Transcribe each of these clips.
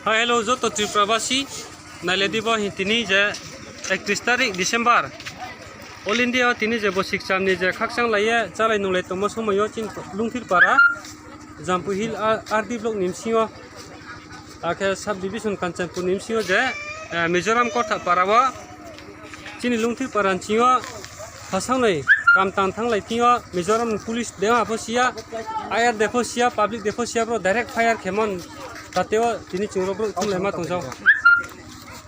हाँ हेलो जो तो त्रिपुरावासी नाले दिबो हितिनी जे 31 तारिख डिसेम्बर ऑल इंडिया तिनी जे बो शिक्षामनि जे खाकसां लाये चालाय नुलाय तमो समयो चिन लुंथिरपारा जाम्पु हिल आरडी ब्लॉक निमसिङो आखे सब डिविजन कांचनपुर निमसिङो जे मिजोराम कोठा पारावा चिनि लुंथिरपारा सिङो फासावनै कामतां थांलायथिङो मिजोराम पुलिस देहा फसिया आयार देफसिया public देफसिया bro direct fire Kheman तातेव तिनी चिंग्रो ब्रो तुमलाय मा तंजाव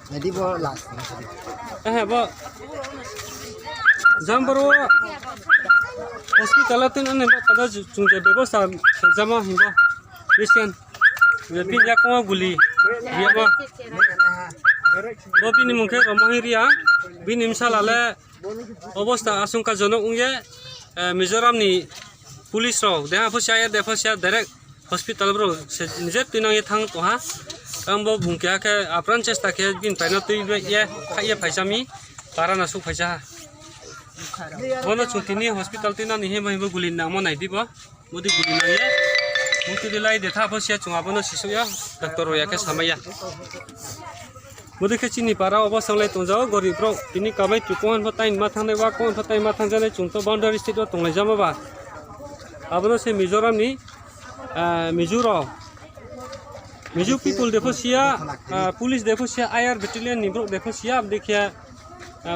Jadi bawa las. बो जाम्बरो हॉस्पिटल तुन अने बो पदा जुंजे व्यवस्था जमा हिबो बेसेन बिन याको गुली बियाबो बो बिनि मुखे रमहिरिया बिन इमसालाले अवस्था आशंका जनक उंगे मिजोरामनि पुलिस रो देहा फसिया देफसिया डाइरेक्ट हॉस्पिटल ब्रो से निजे तिनांगे थांग तोहा आंबो बुंखिया के आप्रान चेष्टा के बिन पाइनो तुइबे ये खाइए फैसामी पाराना सु फैसा बोनो छुटिनी हॉस्पिटल तिना नि हेमहिबो गुलि नामो नाइदिबो मुदि गुलि नाये मुति दिलाय देथा फसिया चुङाबोनो सिसुया डॉक्टर या के सामाया मुदि के चिनि पारा अबसंलाय तंजाव गरीब रो तिनि काबाय त्रिकोन फताइन मा थांनाय वा कोन फताइन मा थांजानाय चुंतो बाउंडारी स्टेट रो तंलाय जामाबा आबनो से मिजोरामनि मिजो पीपल देखोसिया पुलिस देखोसिया आयर बेटेलियन निब्रो देखोसिया अब देखिया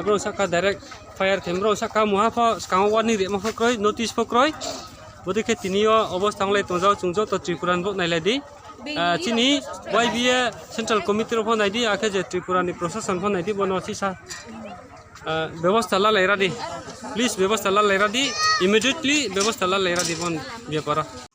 ब्रो सका डायरेक्ट फायर केमब्रो सका मुहाफा सकाव वानि रे मखक्रय नोटिस फक्रय बदेखे तिनियो अवस्थांलाय तंजाव चुंजो तो त्रिपुरान बो नाइलायदि चिनि वाइबिए सेंट्रल कमिटी रो फनाइदि आखे जे त्रिपुरानि प्रशासन फनाइदि बनो सिसा व्यवस्था ला लायरादि प्लीज व्यवस्था ला लायरादि इमिडिएटली व्यवस्था ला लायरादि बन बेपारा